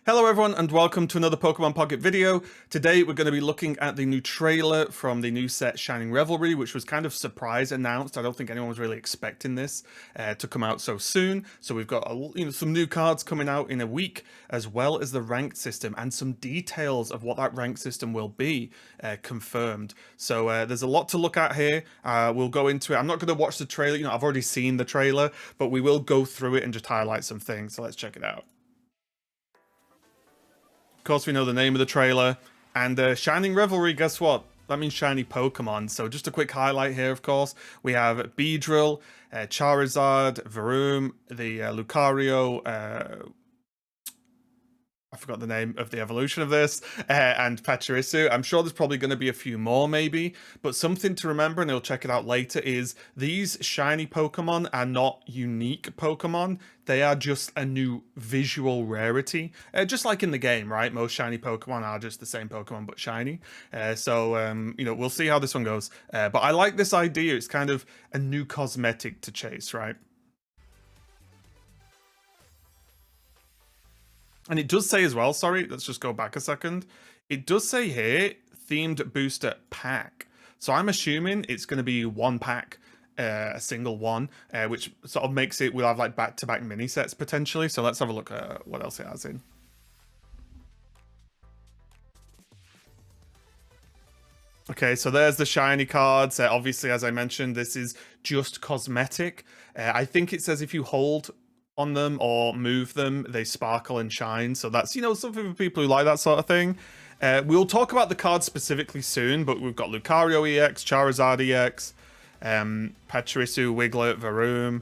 Hello everyone and welcome to another Pokemon Pocket video. Today we're going to be looking at the new trailer from the new set Shining Revelry, which was kind of surprise announced. I don't think anyone was really expecting this to come out so soon. So we've got some new cards coming out in a week, as well as the ranked system and some details of what that ranked system will be confirmed. So there's a lot to look at here. We'll go into it. I'm not going to watch the trailer. I've already seen the trailer, but we will go through it and just highlight some things. So let's check it out. Of course, we know the name of the trailer. And Shining Revelry, guess what? That means shiny Pokemon. So just a quick highlight here, of course. We have Beedrill, Charizard, Varoom, the Lucario, I forgot the name of the evolution of this, and Pachirisu. I'm sure there's probably going to be a few more, maybe, but something to remember, and we'll check it out later, is these shiny Pokemon are not unique Pokemon. They are just a new visual rarity, just like in the game, right? Most shiny Pokemon are just the same Pokemon, but shiny. We'll see how this one goes. But I like this idea. It's kind of a new cosmetic to chase, right? And it does say as well, sorry, let's just go back a second. It does say here, themed booster pack. So I'm assuming it's going to be one pack, a single one, which sort of makes it, we'll have like back-to-back mini sets potentially. So let's have a look at what else it has in. Okay, so there's the shiny cards. Obviously, as I mentioned, this is just cosmetic. I think it says if you hold on them or move them, they sparkle and shine. So that's, something for people who like that sort of thing. We'll talk about the cards specifically soon, but we've got Lucario EX, Charizard EX, Pachirisu, Wiglet, Varoom,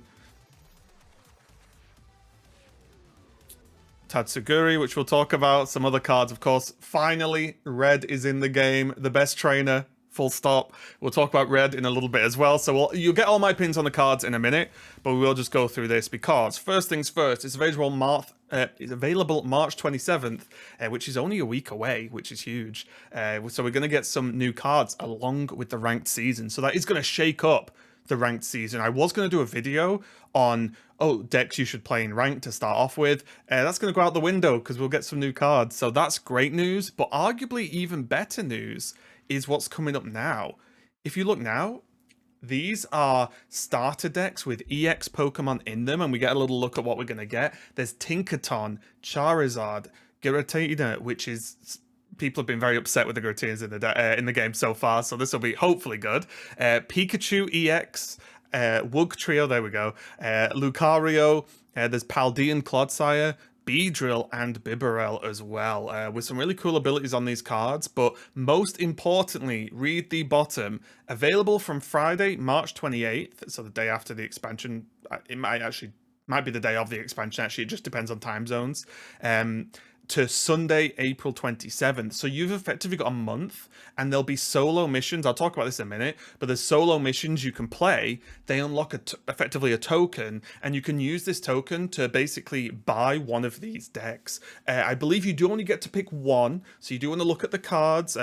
Tatsuguri, which we'll talk about. Some other cards, of course. Finally, Red is in the game. The best trainer. Full stop. We'll talk about Red in a little bit as well. So you'll get all my pins on the cards in a minute, but we will just go through this because first things first, it's available March 27th, which is only a week away, which is huge. So we're going to get some new cards along with the ranked season. So that is going to shake up the ranked season. I was going to do a video on, decks you should play in ranked to start off with. That's going to go out the window because we'll get some new cards. So that's great news, but arguably even better news is what's coming up now. If you look now, these are starter decks with EX Pokemon in them, and we get a little look at what we're going to get. There's Tinkaton, Charizard, Giratina, which is... People have been very upset with the Giratinas in the game so far, so this will be hopefully good. Pikachu EX, Wugtrio, there we go. Lucario, there's Paldean Clodsire, Beedrill, and Bibarel as well, with some really cool abilities on these cards. But most importantly, read the bottom. Available from Friday, March 28th, so the day after the expansion. It might be the day of the expansion, actually. It just depends on time zones. To Sunday, April 27th. So you've effectively got a month, and there'll be solo missions. I'll talk about this in a minute, but there's solo missions you can play. They unlock effectively a token, and you can use this token to basically buy one of these decks. I believe you do only get to pick one, so you do want to look at the cards.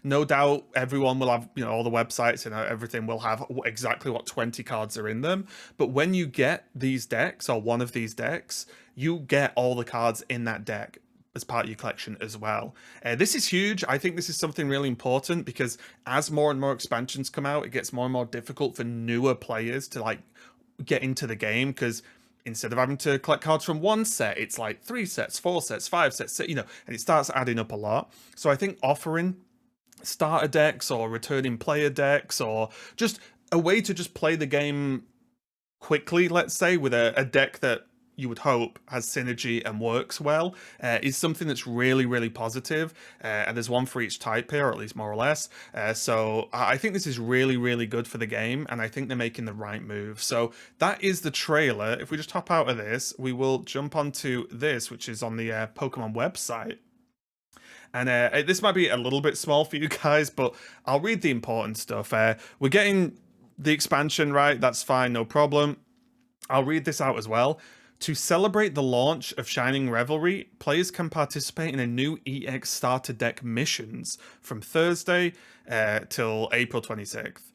No doubt everyone will have, all the websites and everything will have exactly what 20 cards are in them. But when you get these decks, or one of these decks, you get all the cards in that deck as part of your collection as well. This is huge. I think this is something really important because as more and more expansions come out, it gets more and more difficult for newer players to get into the game, because instead of having to collect cards from one set, it's like 3 sets, 4 sets, 5 sets, and it starts adding up a lot. So I think offering starter decks or returning player decks, or just a way to just play the game quickly, let's say, with a deck that you would hope has synergy and works well, is something that's really, really positive. And there's one for each type here, or at least more or less. So I think this is really, really good for the game, and I think they're making the right move. So that is the trailer. If we just hop out of this, we will jump onto this, which is on the Pokemon website. And this might be a little bit small for you guys, but I'll read the important stuff. We're getting the expansion, right? That's fine, no problem. I'll read this out as well. To celebrate the launch of Shining Revelry, players can participate in a new EX starter deck missions from Thursday till April 26th.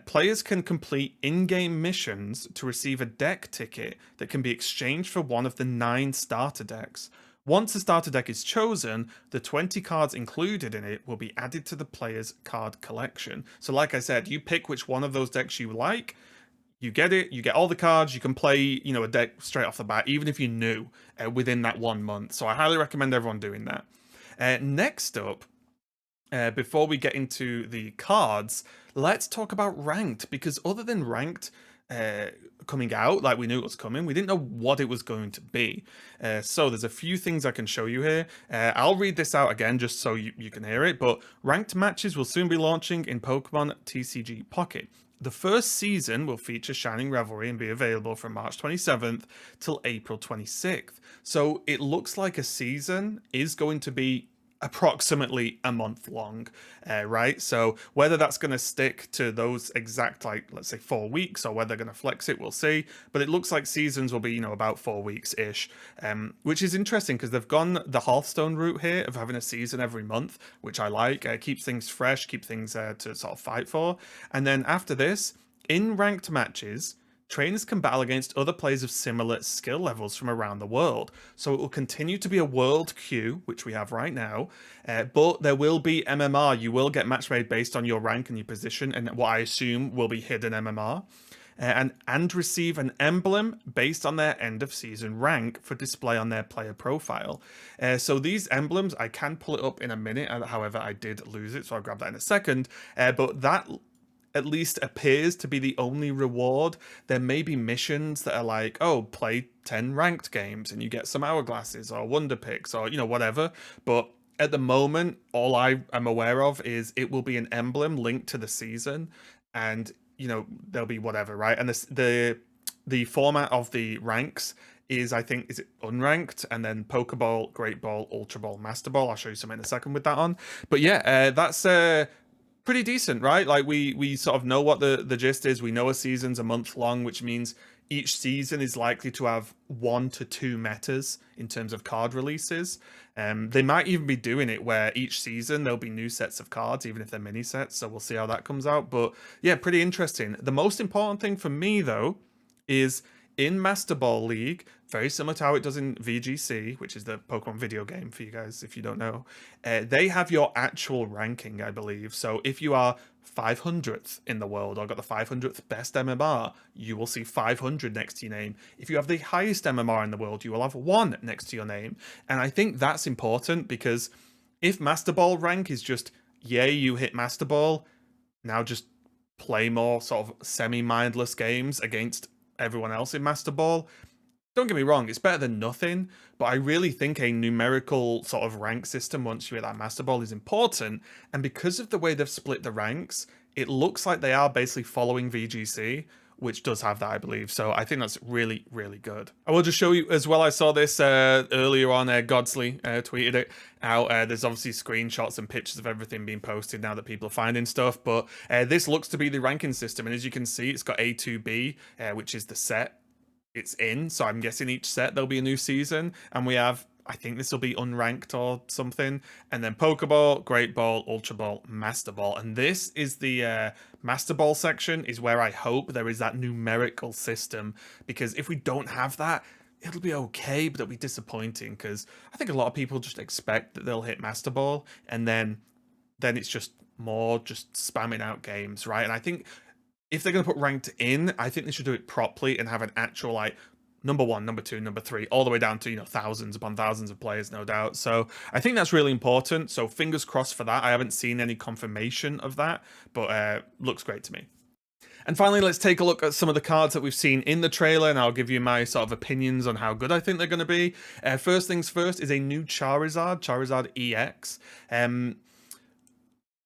Players can complete in-game missions to receive a deck ticket that can be exchanged for one of the 9 starter decks. Once the starter deck is chosen, the 20 cards included in it will be added to the player's card collection. So like I said, you pick which one of those decks you like, you get it, you get all the cards, you can play, a deck straight off the bat, even if you're new within that 1 month. So I highly recommend everyone doing that. Next up, before we get into the cards, let's talk about ranked, because other than ranked coming out, like we knew it was coming, we didn't know what it was going to be. So there's a few things I can show you here. I'll read this out again just so you can hear it, but ranked matches will soon be launching in Pokemon TCG Pocket. The first season will feature Shining Revelry and be available from March 27th till April 26th. So it looks like a season is going to be approximately a month long, right? So whether that's going to stick to those exact, like, let's say 4 weeks, or whether they're going to flex it, we'll see. But it looks like seasons will be, about 4 weeks ish, which is interesting because they've gone the Hearthstone route here of having a season every month, which I like. Keeps things fresh, keep things to sort of fight for. And then after this, in ranked matches, trainers can battle against other players of similar skill levels from around the world. So it will continue to be a world queue, which we have right now, but there will be MMR. You will get match made based on your rank and your position, and what I assume will be hidden MMR. And receive an emblem based on their end of season rank for display on their player profile. So these emblems, I can pull it up in a minute, however I did lose it, so I'll grab that in a second. But that at least appears to be the only reward. There may be missions that are like, oh, play 10 ranked games and you get some hourglasses or wonder picks or, whatever. But at the moment, all I am aware of is it will be an emblem linked to the season, and, there'll be whatever, right? And the format of the ranks is, I think, is it unranked, and then Pokeball, Great Ball, Ultra Ball, Master Ball. I'll show you some in a second with that on. But yeah, that's pretty decent, right? Like we sort of know what the gist is. We know a season's a month long, which means each season is likely to have 1 to 2 metas in terms of card releases. They might even be doing it where each season there'll be new sets of cards, even if they're mini sets. So we'll see how that comes out. But yeah, pretty interesting. The most important thing for me though is in Master Ball League, very similar to how it does in VGC, which is the Pokemon video game for you guys, if you don't know, they have your actual ranking, I believe. So if you are 500th in the world or got the 500th best MMR, you will see 500 next to your name. If you have the highest MMR in the world, you will have 1 next to your name. And I think that's important, because if Master Ball rank is just, yay, you hit Master Ball, now just play more sort of semi-mindless games against everyone else in Master Ball. Don't get me wrong, it's better than nothing, but I really think a numerical sort of rank system once you hit that Master Ball is important. And because of the way they've split the ranks, it looks like they are basically following VGC, which does have that, I believe. So I think that's really, really good. I will just show you as well. I saw this earlier on. Godsley tweeted it out. There's obviously screenshots and pictures of everything being posted now that people are finding stuff. But this looks to be the ranking system. And as you can see, it's got A to B, which is the set it's in. So I'm guessing each set there'll be a new season. And we have, I think this will be unranked or something. And then Pokeball, Great Ball, Ultra Ball, Master Ball. And this is the Master Ball section, is where I hope there is that numerical system. Because if we don't have that, it'll be okay, but it'll be disappointing. Because I think a lot of people just expect that they'll hit Master Ball. And then it's just more just spamming out games, right? And I think if they're going to put ranked in, I think they should do it properly and have an actual, like, number 1, number 2, number 3, all the way down to, thousands upon thousands of players, no doubt. So I think that's really important. So fingers crossed for that. I haven't seen any confirmation of that, but looks great to me. And finally, let's take a look at some of the cards that we've seen in the trailer, and I'll give you my sort of opinions on how good I think they're going to be. First things first is a new Charizard EX.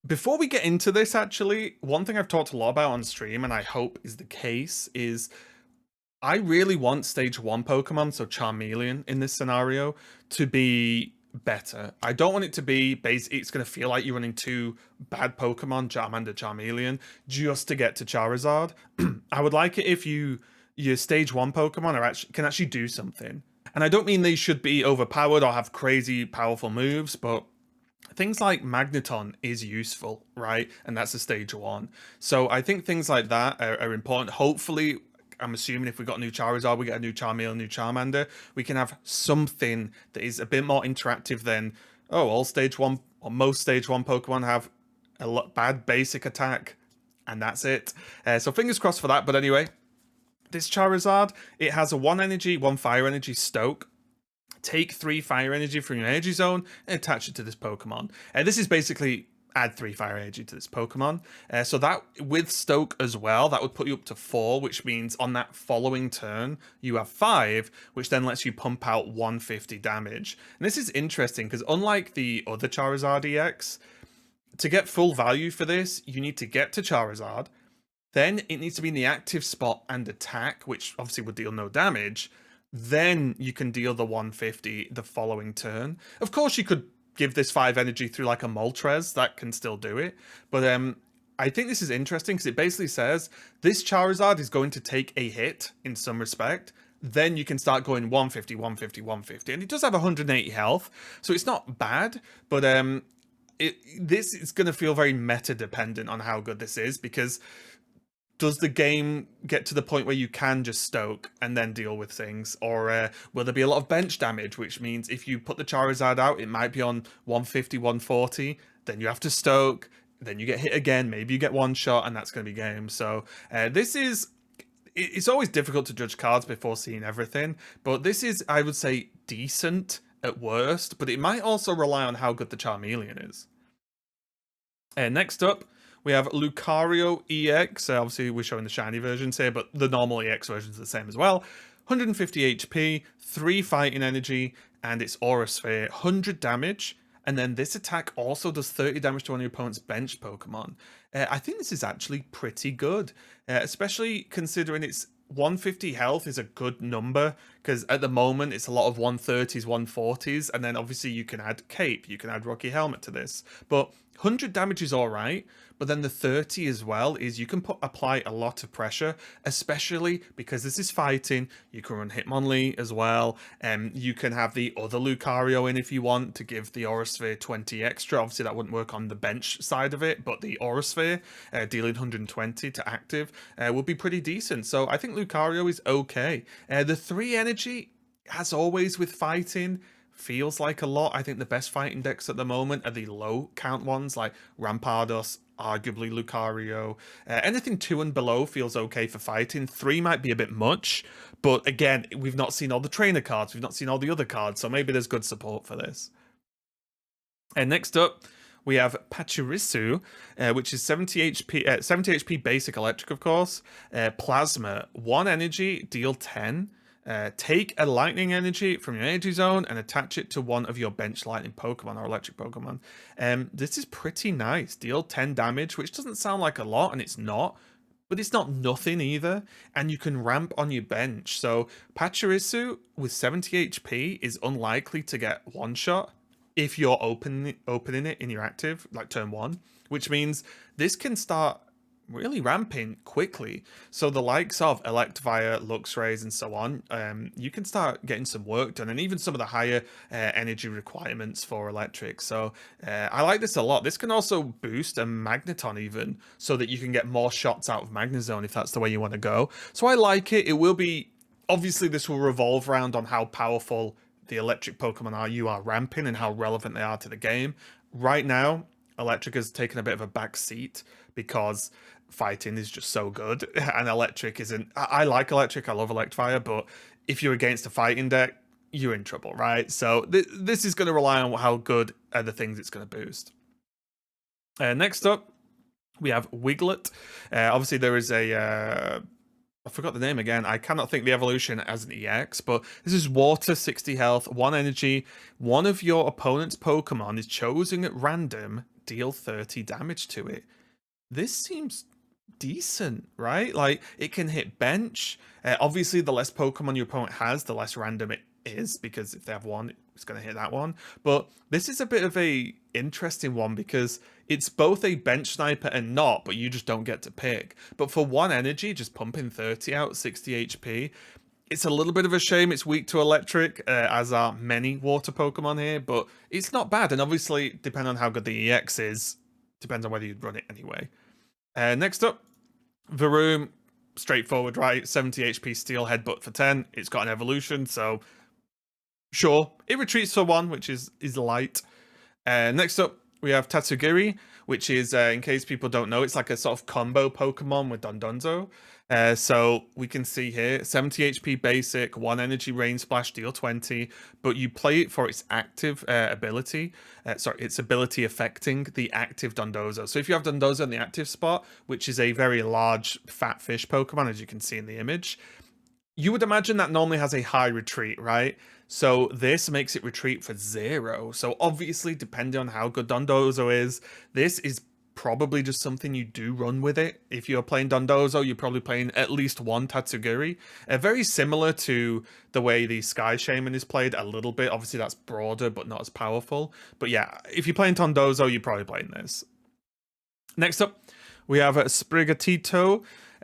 Before we get into this, actually, one thing I've talked a lot about on stream, and I hope is the case, is I really want Stage 1 Pokemon, so Charmeleon in this scenario, to be better. I don't want it to be basically, it's going to feel like you're running 2 bad Pokemon, Charmander, Charmeleon, just to get to Charizard. I would like it if your Stage 1 Pokemon can actually do something. And I don't mean they should be overpowered or have crazy powerful moves, but things like Magneton is useful, right? And that's a Stage 1. So I think things like that are important. Hopefully, I'm assuming if we got a new Charizard, we get a new Charmeleon, new Charmander. We can have something that is a bit more interactive than, oh, all stage 1 or most stage 1 Pokemon have a bad basic attack, and that's it. So fingers crossed for that. But anyway, this Charizard, it has a 1 energy, 1 fire energy Stoke. Take 3 fire energy from your energy zone and attach it to this Pokemon. This is basically add 3 fire energy to this Pokemon. So that with Stoke as well, that would put you up to 4, which means on that following turn, you have 5, which then lets you pump out 150 damage. And this is interesting because unlike the other Charizard EX, to get full value for this, you need to get to Charizard. Then it needs to be in the active spot and attack, which obviously would deal no damage. Then you can deal the 150 the following turn. Of course, you could give this 5 energy through like a Moltres, that can still do it. But I think this is interesting because it basically says this Charizard is going to take a hit in some respect. Then you can start going 150, 150, 150. And it does have 180 health, so it's not bad. But this is going to feel very meta dependent on how good this is, because does the game get to the point where you can just Stoke and then deal with things? Or will there be a lot of bench damage, which means if you put the Charizard out, it might be on 150, 140, then you have to Stoke, then you get hit again, maybe you get one shot, and that's going to be game. So this is... It's always difficult to judge cards before seeing everything, but this is, I would say, decent at worst, but it might also rely on how good the Charmeleon is. Next up, we have Lucario EX. Obviously, we're showing the shiny versions here, but the normal EX version is the same as well. 150 HP, 3 fighting energy, and its Aura Sphere, 100 damage. And then this attack also does 30 damage to one of your opponent's bench Pokemon. I think this is actually pretty good, especially considering its 150 health is a good number, because at the moment it's a lot of 130s, 140s, and then obviously you can add Cape, you can add Rocky Helmet to this. But 100 damage is alright, but then the 30 as well is you can apply a lot of pressure, especially because this is fighting. You can run Hitmonlee as well, and you can have the other Lucario in if you want to give the Aura Sphere 20 extra. Obviously that wouldn't work on the bench side of it, but the Aura Sphere dealing 120 to active would be pretty decent. So I think Lucario is okay. The 3 energy, as always with fighting, feels like a lot. I think the best fighting decks at the moment are the low count ones like Rampardos, arguably Lucario. Anything 2 and below feels okay for fighting. 3 might be a bit much, but again, we've not seen all the trainer cards, we've not seen all the other cards, so maybe there's good support for this. And next up, we have Pachirisu, which is 70 HP basic electric, of course. Plasma, 1 energy, deal 10. Take a lightning energy from your energy zone and attach it to one of your bench lightning Pokemon or electric Pokemon. This is pretty nice. Deal 10 damage, which doesn't sound like a lot, and it's not, but it's not nothing either. And you can ramp on your bench. So Pachirisu with 70 HP is unlikely to get one shot if you're opening it in your active, like turn 1, which means this can start really ramping quickly. So the likes of Electivire, Luxrays, and so on, you can start getting some work done, and even some of the higher energy requirements for electric. So I like this a lot. This can also boost a Magneton even, so that you can get more shots out of Magnezone if that's the way you want to go. So I like it. It will be, obviously this will revolve around on how powerful the electric Pokemon you are ramping and how relevant they are to the game. Right now, electric has taken a bit of a back seat because fighting is just so good, and electric isn't. I like electric, I love Electivire, but if you're against a fighting deck, you're in trouble, right? So this is going to rely on how good are the things it's going to boost. Next up, we have Wiglet. Obviously, there is a... I forgot the name again. I cannot think the evolution as an EX, but this is water, 60 health, 1 energy. One of your opponent's Pokemon is chosen at random, deal 30 damage to it. This seems decent, right? Like, it can hit bench. Obviously, the less Pokemon your opponent has, the less random it is, because if they have one, it's going to hit that one. But this is a bit of a interesting one because it's both a bench sniper and not, but you just don't get to pick. But for 1 energy, just pumping 30 out, 60 HP, it's a little bit of a shame it's weak to electric, as are many water Pokemon here, but it's not bad. And obviously, depending on how good the EX is, depends on whether you'd run it anyway. Next up, Varoom. straightforward, right? 70 HP steel headbutt for 10. It's got an evolution, so sure. It retreats for 1, which is light. Next up, we have Tatsugiri, which is, in case people don't know, it's like a sort of combo Pokemon with Dondozo. So we can see here, 70 HP basic, 1 energy rain splash, deal 20, but you play it for its active ability. Its ability affecting the active Dondozo. So if you have Dondozo in the active spot, which is a very large fat fish Pokemon, as you can see in the image, you would imagine that normally has a high retreat, right? So this makes it retreat for 0. So obviously, depending on how good Dondozo is, this is probably just something you do run with it. If you're playing Dondozo, you're probably playing at least 1 Tatsugiri. Very similar to the way the Sky Shaman is played a little bit. Obviously, that's broader, but not as powerful. But yeah, if you're playing Dondozo, you're probably playing this. Next up, we have Sprigatito.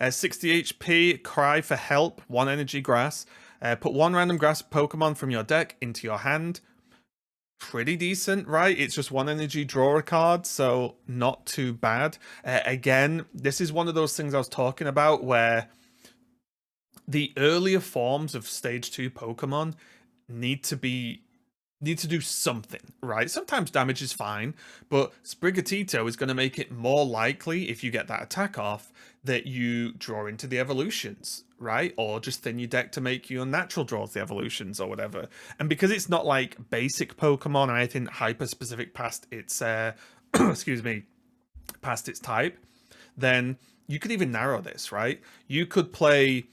60 HP, cry for help, 1 energy grass. Put 1 random grass Pokemon from your deck into your hand. Pretty decent, right? It's just 1 energy, draw a card, so not too bad. Again, this is one of those things I was talking about where the earlier forms of Stage 2 Pokemon need to do something, right? Sometimes damage is fine, but Sprigatito is going to make it more likely, if you get that attack off, that you draw into the evolutions, right? Or just thin your deck to make your natural draws the evolutions or whatever. And because it's not like basic Pokemon or anything hyper-specific past its, excuse me, past its type, then you could even narrow this, right? You could play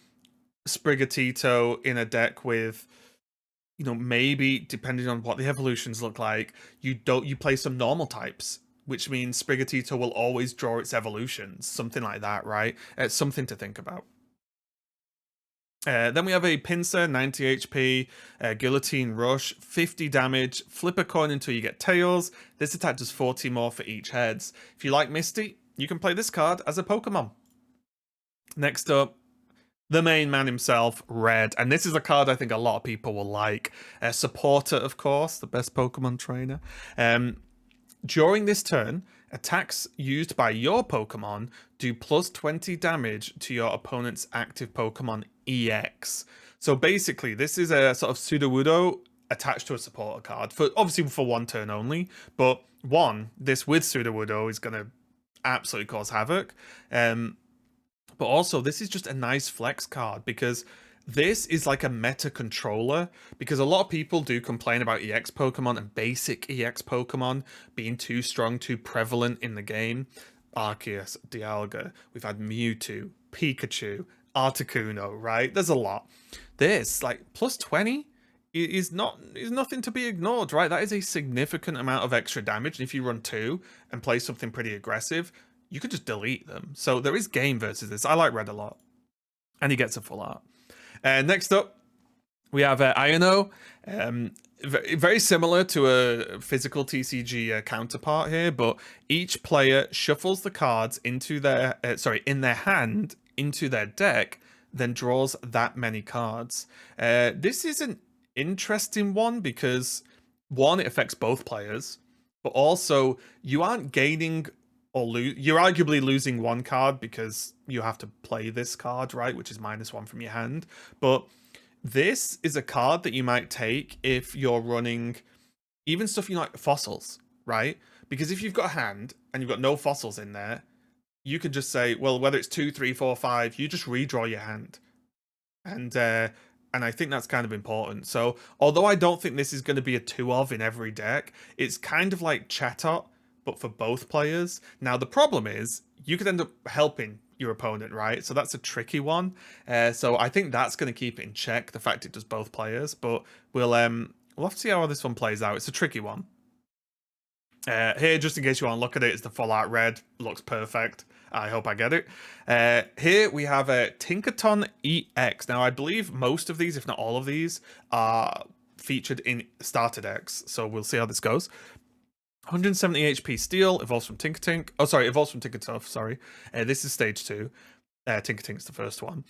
Sprigatito in a deck with, you know, maybe depending on what the evolutions look like, you play some normal types, which means Sprigatito will always draw its evolutions, something like that, right? It's something to think about. Then we have a Pinsir, 90 HP, Guillotine Rush, 50 damage, flip a coin until you get tails. This attack does 40 more for each heads. If you like Misty, you can play this card as a Pokemon. Next up, the main man himself, Red. And this is a card I think a lot of people will like. Supporter, of course, the best Pokemon trainer. During this turn, attacks used by your Pokemon do plus 20 damage to your opponent's active Pokemon EX. So basically, this is a sort of Sudowoodo attached to a supporter card, obviously for 1 turn only, but this with Sudowoodo is going to absolutely cause havoc. But also, this is just a nice flex card because this is like a meta controller, because a lot of people do complain about EX Pokemon and basic EX Pokemon being too strong, too prevalent in the game. Arceus, Dialga, we've had Mewtwo, Pikachu, Articuno, right? There's a lot. This, like, plus 20 is nothing to be ignored, right? That is a significant amount of extra damage. And if you run 2 and play something pretty aggressive, you could just delete them. So there is game versus this. I like Red a lot. And he gets a full art. Next up, we have Iono. Very similar to a physical TCG counterpart here, but each player shuffles the cards into their in their hand into their deck, then draws that many cards. This is an interesting one because one, it affects both players, but also you aren't gaining or you're arguably losing 1 card because you have to play this card, right, which is -1 from your hand. But this is a card that you might take if you're running even stuff you like, fossils, right? Because if you've got a hand and you've got no fossils in there, you could just say, well, whether it's 2, 3, 4, 5, you just redraw your hand. And I think that's kind of important. So although I don't think this is going to be a 2 of in every deck, it's kind of like Chatot, but for both players. Now, the problem is you could end up helping your opponent, right? So that's a tricky one. So I think that's going to keep it in check, the fact it does both players. But we'll have to see how this one plays out. It's a tricky one. Here, just in case you want to look at it, it's the full art Red. Looks perfect. I hope I get it. Here we have a Tinkaton EX. Now, I believe most of these, if not all of these, are featured in starter decks. So we'll see how this goes. 170 HP steel, evolves from Tinkatink. Oh, sorry, evolves from Tinkatuff, sorry. This is stage 2. Tinkatink's the first one.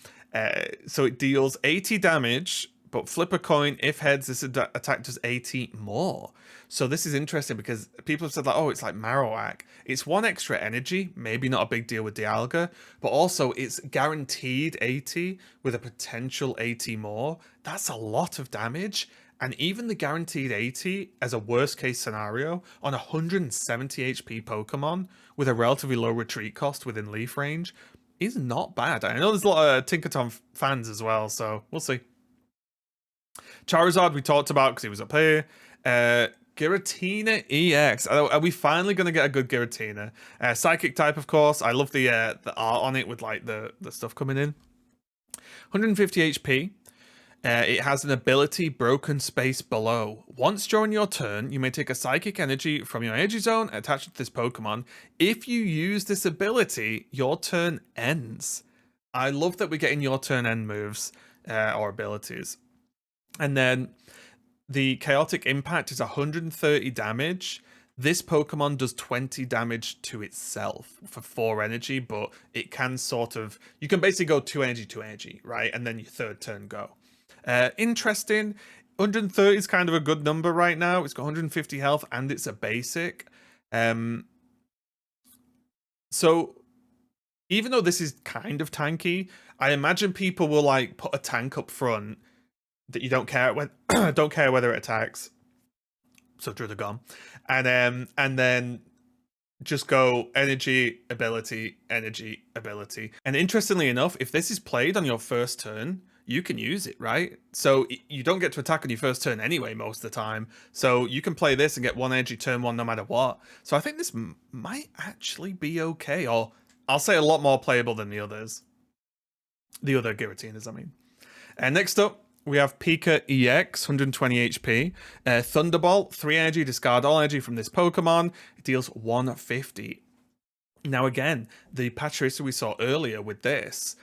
So it deals 80 damage, but flip a coin. If heads, this attack does 80 more. So this is interesting because people have said like, oh, it's like Marowak. It's 1 extra energy, maybe not a big deal with Dialga, but also it's guaranteed 80 with a potential 80 more. That's a lot of damage. And even the guaranteed 80 as a worst case scenario on 170 HP Pokemon with a relatively low retreat cost within leaf range is not bad. I know there's a lot of Tinkaton fans as well, so we'll see. Charizard we talked about because he was up here. Giratina EX. Are we finally going to get a good Giratina? Psychic type, of course. I love the art on it with like the stuff coming in. 150 HP. It has an ability, Broken Space Below. Once during your turn, you may take a Psychic Energy from your Energy Zone attached to this Pokemon. If you use this ability, your turn ends. I love that we're getting your turn end moves or abilities. And then the Chaotic Impact is 130 damage. This Pokemon does 20 damage to itself for 4 energy, but it can sort of... You can basically go 2 energy, right? And then your third turn go. Interesting. 130 is kind of a good number right now. It's got 150 health and it's a basic. So even though this is kind of tanky, I imagine people will like put a tank up front that you don't care when don't care whether it attacks. So Druddigon. And then just go energy, ability, energy, ability. And interestingly enough, if this is played on your first turn, you can use it, right? So you don't get to attack on your first turn anyway most of the time. So you can play this and get 1 energy turn 1 no matter what. So I think this might actually be okay. Or I'll say a lot more playable than the others. The other Giratinas, I mean. And next up, we have Pika EX, 120 HP. Thunderbolt, 3 energy, discard all energy from this Pokemon. It deals 150. Now again, the Pachirisu we saw earlier with this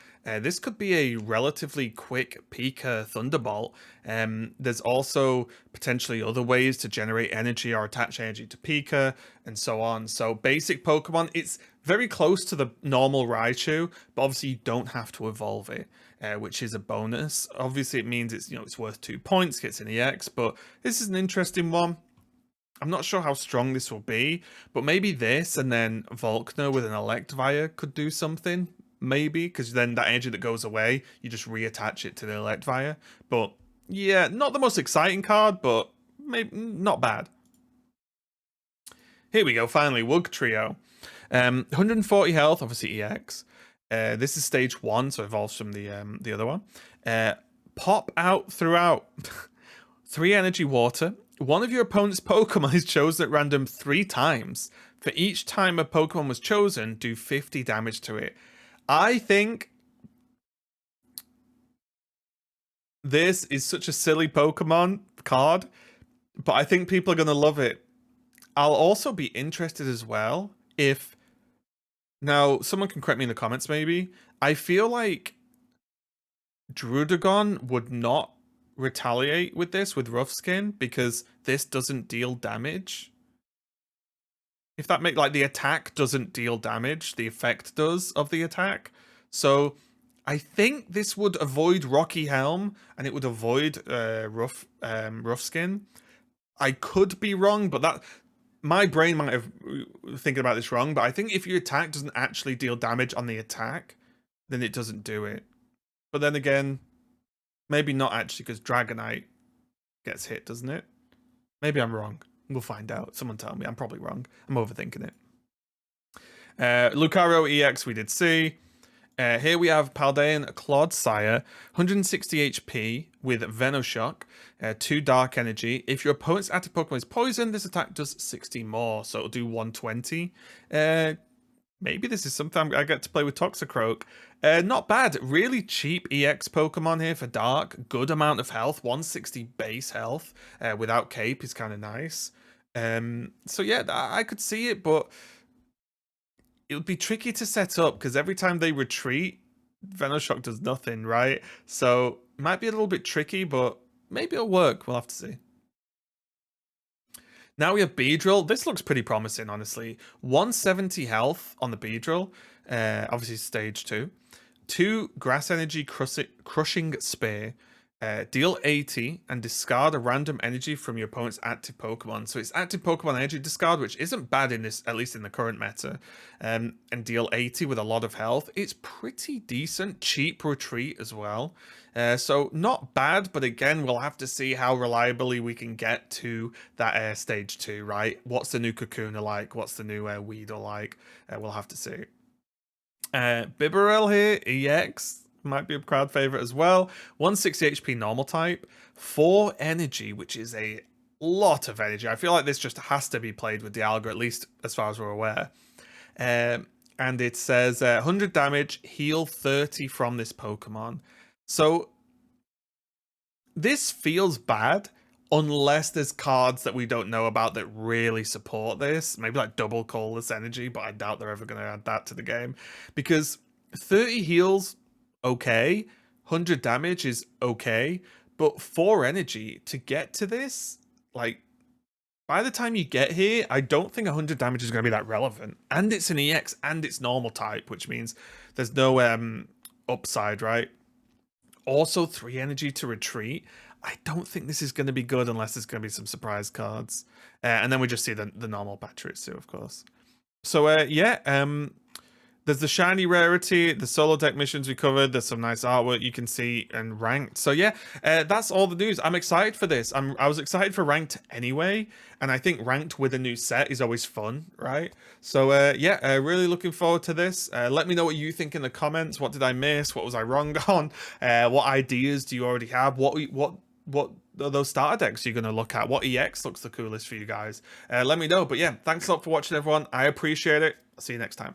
could be a relatively quick Pika Thunderbolt. There's also potentially other ways to generate energy or attach energy to Pika and so on. So basic Pokemon, it's very close to the normal Raichu, but obviously you don't have to evolve it, which is a bonus. Obviously it means it's worth 2 points, gets an EX, but this is an interesting one. I'm not sure how strong this will be, but maybe this and then Volkner with an Electivire could do something. Maybe, because then that energy that goes away, you just reattach it to the Electivire. But yeah, not the most exciting card, but maybe not bad. Here we go, finally, Wugtrio. 140 health, obviously EX. This is stage 1, so it evolves from the other one. Pop out throughout. 3 energy water. One of your opponent's Pokemon is chosen at random 3 times. For each time a Pokemon was chosen, do 50 damage to it. I think this is such a silly Pokemon card, but I think people are going to love it. I'll also be interested as well if... Now, someone can correct me in the comments maybe. I feel like Druddigon would not retaliate with this, with Rough Skin, because this doesn't deal damage. If that makes, like, the attack doesn't deal damage, the effect does of the attack. So I think this would avoid Rocky Helm and it would avoid Rough Skin. I could be wrong, but that my brain might have thinking about this wrong. But I think if your attack doesn't actually deal damage on the attack, then it doesn't do it. But then again, maybe not actually, because Dragonite gets hit, doesn't it? Maybe I'm wrong. We'll find out. Someone tell me. I'm probably wrong. I'm overthinking it. Lucario EX we did see. Here we have Paldean Clodsire, 160 HP with Venoshock, 2 Dark Energy. If your opponent's active Pokemon is poisoned, this attack does 60 more, so it'll do 120. Maybe this is something I get to play with Toxicroak. Not bad. Really cheap EX Pokemon here for Dark. Good amount of health. 160 base health without Cape is kind of nice. So yeah, I could see it, but it would be tricky to set up because every time they retreat, Venoshock does nothing, right? So it might be a little bit tricky, but maybe it'll work. We'll have to see. Now we have Beedrill. This looks pretty promising, honestly. 170 health on the Beedrill. Obviously stage 2. 2 Grass Energy Crushing Spear. Deal 80 and discard a random energy from your opponent's active Pokemon. So it's active Pokemon energy discard, which isn't bad in this, at least in the current meta. And deal 80 with a lot of health. It's pretty decent. Cheap retreat as well. So not bad, but again, we'll have to see how reliably we can get to that stage 2, right? What's the new Kakuna like? What's the new Weedle like? We'll have to see. Bibarel here, EX. Might be a crowd favorite as well. 160 HP normal type, 4 energy, which is a lot of energy. I feel like this just has to be played with Dialga, at least as far as we're aware. And it says 100 damage, heal 30 from this Pokemon. So this feels bad unless there's cards that we don't know about that really support this. Maybe like double colorless energy, but I doubt they're ever going to add that to the game. Because 30 heals, okay, 100 damage is okay, but 4 energy to get to this, like, by the time you get here, I don't think 100 damage is going to be that relevant. And it's an EX and it's normal type, which means there's no upside, right? Also 3 energy to retreat. I don't think this is going to be good unless there's going to be some surprise cards. And then we just see the normal Pachirisu, of course. So yeah, there's the shiny rarity, the solo deck missions we covered. There's some nice artwork you can see, and ranked. So yeah, that's all the news. I'm excited for this. I was excited for ranked anyway, and I think ranked with a new set is always fun, right? So yeah, really looking forward to this. Let me know what you think in the comments. What did I miss? What was I wrong on? What ideas do you already have? What are those starter decks you're going to look at? What EX looks the coolest for you guys? Let me know. But yeah, thanks a lot for watching, everyone. I appreciate it. I'll see you next time.